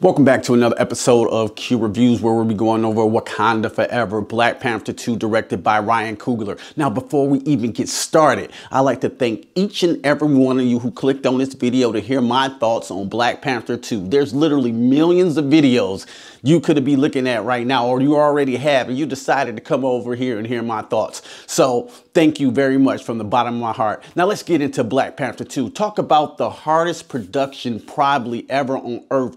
Welcome back to another episode of Q Reviews, where we'll be going over Wakanda Forever, Black Panther 2, directed by Ryan Coogler. Now, before we even get started, I'd like to thank each and every one of you who clicked on this video to hear my thoughts on Black Panther 2. There's literally millions of videos you could be looking at right now, or you already have, and you decided to come over here and hear my thoughts. So thank you very much from the bottom of my heart. Now let's get into Black Panther 2. Talk about the hardest production probably ever on earth.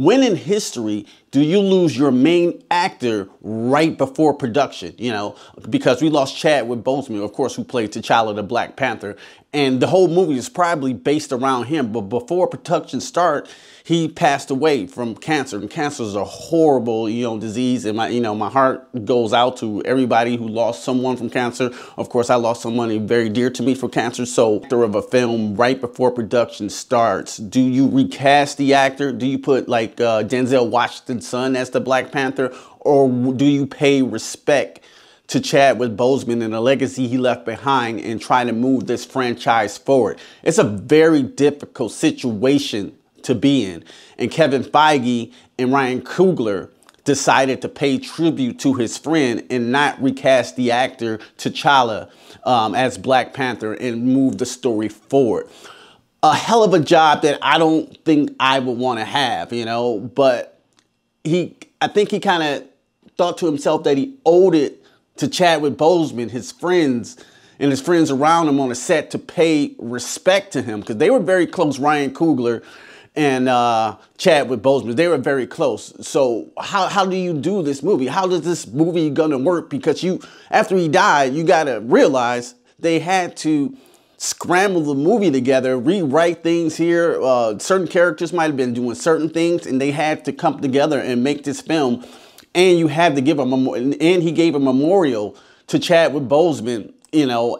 When in history do you lose your main actor right before production? You know, because we lost Chadwick Boseman, of course, who played T'Challa the Black Panther. And the whole movie is probably based around him. But before production started, he passed away from cancer. And cancer is a horrible, disease. And my heart goes out to everybody who lost someone from cancer. Of course, I lost someone very dear to me from cancer. So after of a film right before production starts, do you recast the actor? Do you put like Denzel Washington's son as the Black Panther? Or do you pay respect to Chadwick Boseman and the legacy he left behind and try to move this franchise forward? It's a very difficult situation to be in. And Kevin Feige and Ryan Coogler decided to pay tribute to his friend and not recast the actor T'Challa as Black Panther and move the story forward. A hell of a job that I don't think I would want to have, but I think he kind of thought to himself that he owed it to Chadwick Boseman, his friends, and his friends around him on the set to pay respect to him, because they were very close, Ryan Coogler and Chadwick Boseman. They were very close. So how do you do this movie? How does this movie gonna work? Because after he died, you gotta realize they had to scramble the movie together, rewrite things here. Certain characters might have been doing certain things, and they had to come together and make this film. And you have to give and he gave a memorial to Chadwick Boseman,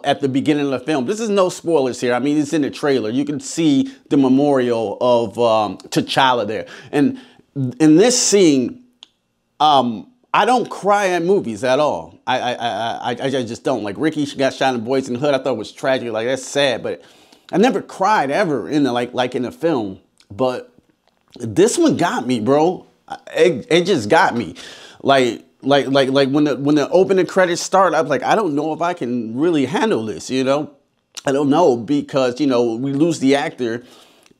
at the beginning of the film. This is no spoilers here. I mean, it's in the trailer. You can see the memorial of T'Challa there. And in this scene, I don't cry at movies at all. I just don't. Like Ricky got shot in Boys in the Hood. I thought it was tragic. Like, that's sad. But I never cried ever in like in a film. But this one got me, bro. It just got me. Like when the opening credits start, I was like, I don't know if I can really handle this, I don't know, because, we lose the actor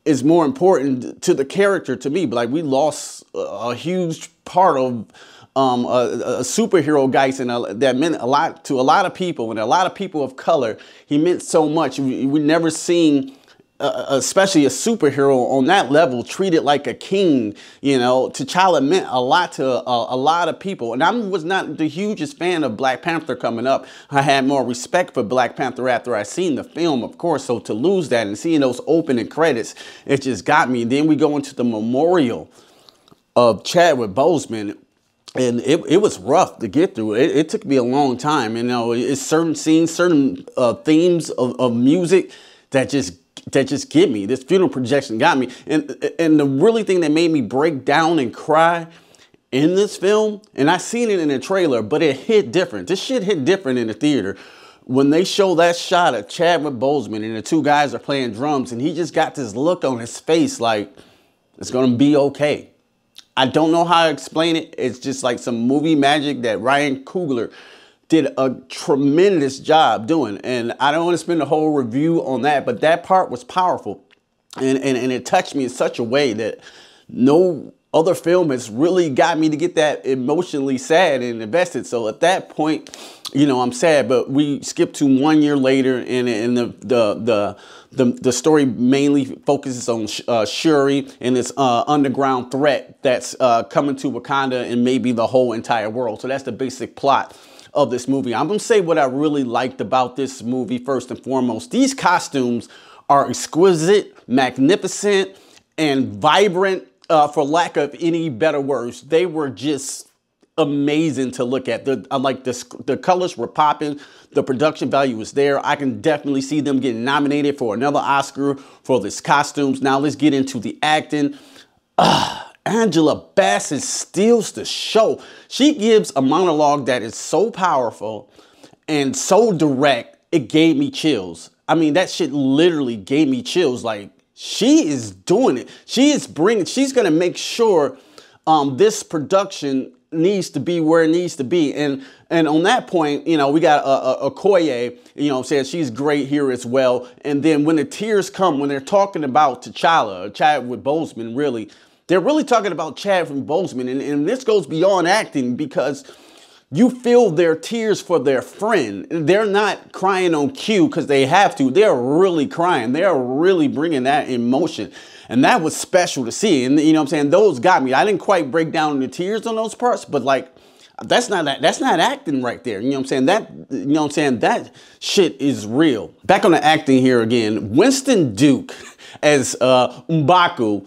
is more important to the character to me. But like, we lost a huge part of a superhero guy, and that meant a lot to a lot of people, and a lot of people of color. He meant so much. We never seen especially a superhero on that level treated like a king. T'Challa meant a lot to a lot of people. And I was not the hugest fan of Black Panther coming up. I had more respect for Black Panther after I seen the film, of course. So to lose that and seeing those opening credits, it just got me. And then we go into the memorial of Chadwick Boseman. And it was rough to get through. It took me a long time. It's certain scenes, certain themes of music that just get me. This funeral projection got me. And the really thing that made me break down and cry in this film, and I seen it in the trailer, but it hit different. This shit hit different in the theater. When they show that shot of Chadwick Boseman and the two guys are playing drums, and he just got this look on his face like, it's gonna be okay. I don't know how to explain it. It's just like some movie magic that Ryan Coogler did a tremendous job doing. And I don't want to spend the whole review on that, but that part was powerful. And it touched me in such a way that no other film has really got me to get that emotionally sad and invested. So at that point, I'm sad. But we skip to 1 year later, and the story mainly focuses on Shuri and this underground threat that's coming to Wakanda and maybe the whole entire world. So that's the basic plot of this movie. I'm gonna say what I really liked about this movie first and foremost. These costumes are exquisite, magnificent, and vibrant, for lack of any better words. They were just amazing to look at. The colors were popping. The production value was there. I can definitely see them getting nominated for another Oscar for this costumes. Now let's get into the acting. Angela Bassett steals the show. She gives a monologue that is so powerful and so direct, it gave me chills. I mean, that shit literally gave me chills. Like, she is doing it. She's going to make sure this production needs to be where it needs to be. And on that point, you know, we got Okoye, you know, saying she's great here as well. And then when the tears come, when they're talking about T'Challa, Chadwick Boseman, really, they're really talking about Chadwick Boseman. And this goes beyond acting, because you feel their tears for their friend. They're not crying on cue because they have to. They're really crying. They're really bringing that emotion. And that was special to see. And you know what I'm saying? Those got me. I didn't quite break down the tears on those parts, but like, that's not acting right there. You know what I'm saying? You know what I'm saying? That shit is real. Back on the acting here again, Winston Duke as M'Baku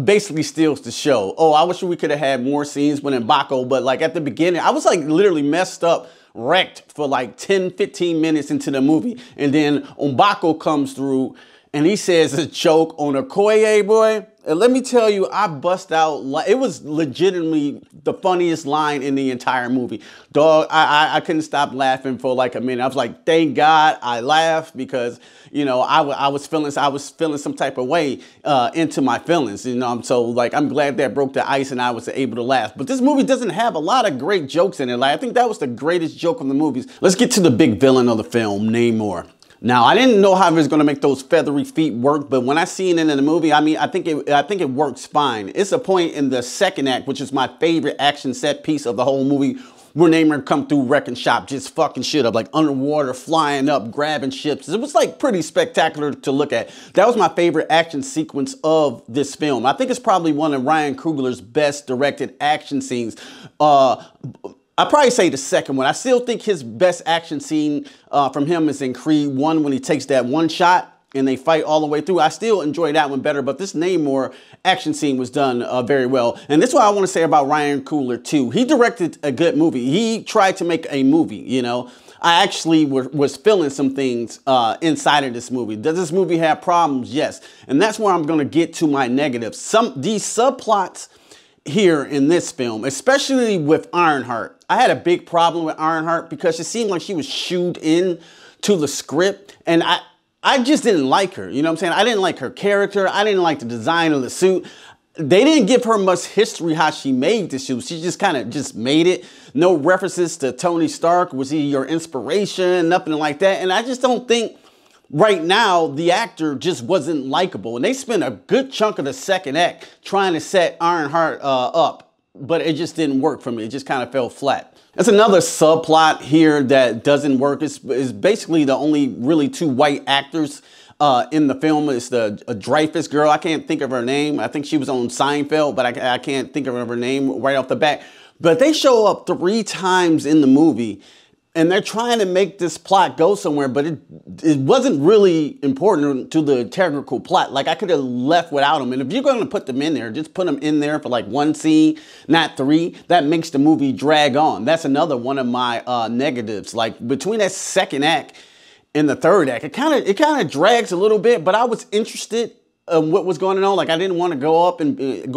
basically steals the show. Oh, I wish we could have had more scenes with M'Baku, but like at the beginning, I was like literally messed up, wrecked for like 10, 15 minutes into the movie. And then M'Baku comes through and he says a joke on Okoye, boy. And let me tell you, I bust out. It was legitimately the funniest line in the entire movie. Dog, I couldn't stop laughing for like a minute. I was like, thank God I laughed, because, you know, I was feeling some type of way into my feelings. You know, so like, I'm glad that broke the ice and I was able to laugh. But this movie doesn't have a lot of great jokes in it. Like, I think that was the greatest joke of the movies. Let's get to the big villain of the film, Namor. Now, I didn't know how he was going to make those feathery feet work, but when I seen it in the movie, I mean, I think it works fine. It's a point in the second act, which is my favorite action set piece of the whole movie, where Namor come through wrecking shop, just fucking shit up, like underwater, flying up, grabbing ships. It was like pretty spectacular to look at. That was my favorite action sequence of this film. I think it's probably one of Ryan Coogler's best directed action scenes. I'd probably say the second one. I still think his best action scene from him is in Creed 1, when he takes that one shot and they fight all the way through. I still enjoy that one better, but this Namor action scene was done very well. And that's what I want to say about Ryan Coogler too. He directed a good movie. He tried to make a movie, you know. I actually was feeling some things inside of this movie. Does this movie have problems? Yes. And that's where I'm going to get to my negatives. These subplots here in this film, especially with Ironheart. I had a big problem with Ironheart because it seemed like she was shooed in to the script, and I just didn't like her. You know what I'm saying? I didn't like her character. I didn't like the design of the suit. They didn't give her much history how she made the suit. She just kind of just made it. No references to Tony Stark. Was he your inspiration? Nothing like that. And I just don't think right now the actor just wasn't likable. And they spent a good chunk of the second act trying to set Ironheart up. But it just didn't work for me. It just kind of fell flat. That's another subplot here that doesn't work. It's basically the only really two white actors in the film. It's the Dreyfus girl. I can't think of her name. I think she was on Seinfeld, but I can't think of her name right off the bat. But they show up 3 times in the movie, and they're trying to make this plot go somewhere, but it wasn't really important to the integral plot. Like, I could have left without them. And if you're going to put them in there, just put them in there for like 1 scene, not 3. That makes the movie drag on. That's another one of my negatives. Like, between that second act and the third act, it kind of drags a little bit, but I was interested in what was going on. Like, I didn't want to go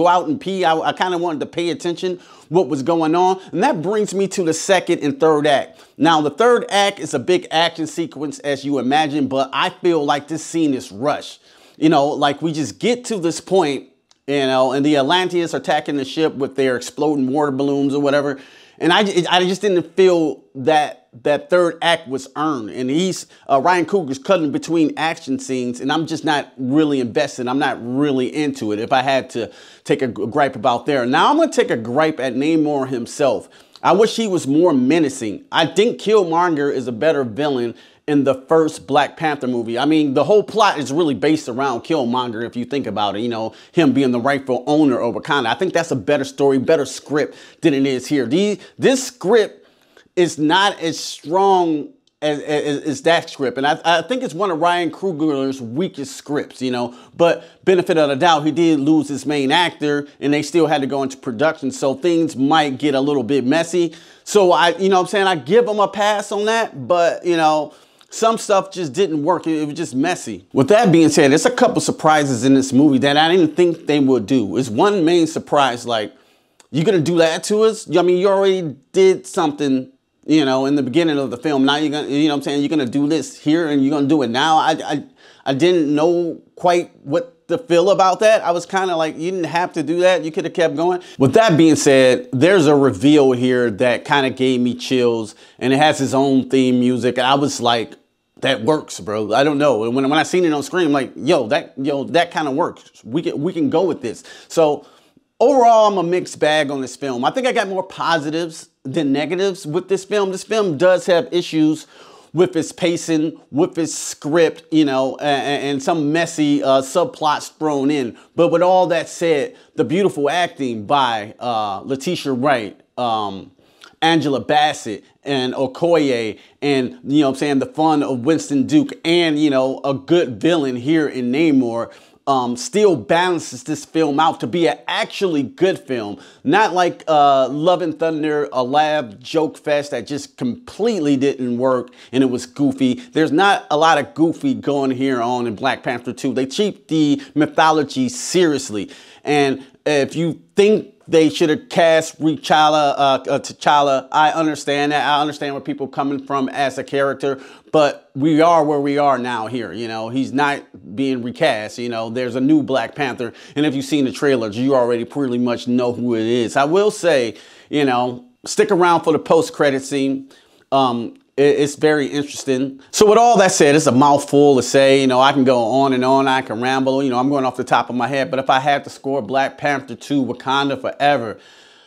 out and pee. I kind of wanted to pay attention what was going on. And that brings me to the second and third act. Now, the third act is a big action sequence, as you imagine, but I feel like this scene is rushed. You know, like, we just get to this point, you know, and the Atlanteans are attacking the ship with their exploding water balloons or whatever. And I just didn't feel that third act was earned. And Ryan Coogler's cutting between action scenes, and I'm just not really invested. I'm not really into it, if I had to take a gripe about there. Now I'm going to take a gripe at Namor himself. I wish he was more menacing. I think Killmonger is a better villain in the first Black Panther movie. I mean, the whole plot is really based around Killmonger, if you think about it. You know, him being the rightful owner of Wakanda. I think that's a better story, better script than it is here. This script is not as strong as that script. And I think it's one of Ryan Coogler's weakest scripts, you know. But benefit of the doubt, he did lose his main actor, and they still had to go into production. So things might get a little bit messy. So you know what I'm saying? I give him a pass on that, but, you know, some stuff just didn't work. It was just messy. With that being said, there's a couple surprises in this movie that I didn't think they would do. It's one main surprise, like, you're going to do that to us? I mean, you already did something, you know, in the beginning of the film. Now you're going to, you know what I'm saying, you're going to do this here and you're going to do it now. I didn't know quite what to feel about that. I was kind of like, you didn't have to do that. You could have kept going. With that being said, there's a reveal here that kind of gave me chills, and it has its own theme music. And I was like, that works, bro. I don't know. When I seen it on screen, I'm like, that kind of works. We can go with this. So overall, I'm a mixed bag on this film. I think I got more positives than negatives with this film. This film does have issues with its pacing, with its script, you know, and some messy subplots thrown in. But with all that said, the beautiful acting by Letitia Wright, Angela Bassett, and Okoye, and, you know what I'm saying, the fun of Winston Duke, and, you know, a good villain here in Namor, still balances this film out to be an actually good film. Not like Love and Thunder, a lab joke fest that just completely didn't work and it was goofy. There's not a lot of goofy going here on in Black Panther 2. They treat the mythology seriously. And if you think they should have cast T'Challa, I understand that. I understand where people are coming from as a character, but we are where we are now here. You know, he's not being recast. You know, there's a new Black Panther. And if you've seen the trailers, you already pretty much know who it is. I will say, you know, stick around for the post-credit scene. It's very interesting. So with all that said, it's a mouthful to say. You know, I can go on and on. I can ramble. You know, I'm going off the top of my head. But if I had to score Black Panther 2 Wakanda Forever,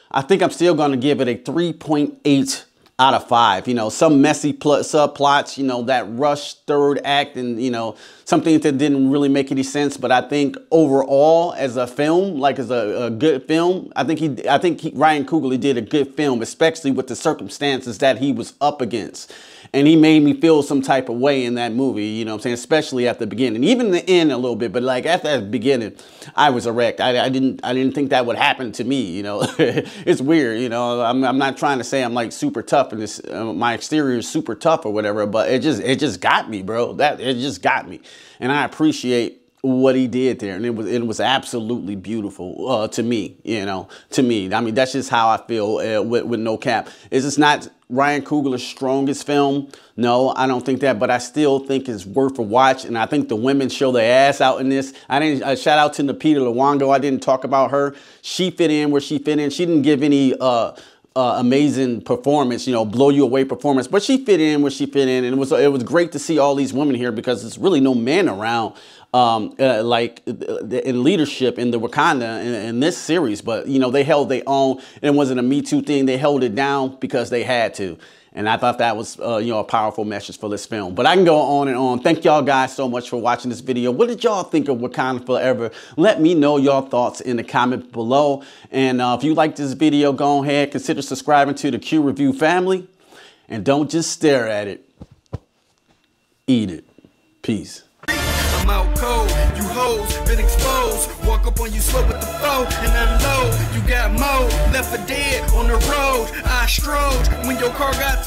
I think I'm still going to give it a 3.8 out of 5. You know, some messy subplots, you know, that rushed third act, and, you know, some things that didn't really make any sense. But I think overall, as a film, like as a good film, I think Ryan Coogler did a good film, especially with the circumstances that he was up against. And he made me feel some type of way in that movie, you know what I'm saying? Especially at the beginning, even the end a little bit, but like at that beginning, I was a wreck. I didn't think that would happen to me, you know? It's weird, you know? I'm not trying to say I'm like super tough and this, my exterior is super tough or whatever, but it just got me, bro. It just got me. And I appreciate what he did there, and it was absolutely beautiful to me, you know, to me. I mean, that's just how I feel with no cap. Is this not Ryan Coogler's strongest film? No, I don't think that, but I still think it's worth a watch, and I think the women show their ass out in this. Shout out to Lupita Nyong'o. I didn't talk about her. She fit in where she fit in. She didn't give any amazing performance, you know, blow you away performance, but she fit in where she fit in, and it was great to see all these women here because there's really no men around. Like in leadership in the Wakanda in this series, but you know, they held their own. It wasn't a Me Too thing. They held it down because they had to. And I thought that was, you know, a powerful message for this film. But I can go on and on. Thank y'all guys so much for watching this video. What did y'all think of Wakanda Forever? Let me know your thoughts in the comment below. And if you like this video, go ahead, consider subscribing to the Q Review family. And don't just stare at it. Eat it. Peace. I'm out cold, you hoes been exposed. Walk up on you slow with the flow and unload. You got more left for dead on the road. I strode when your car got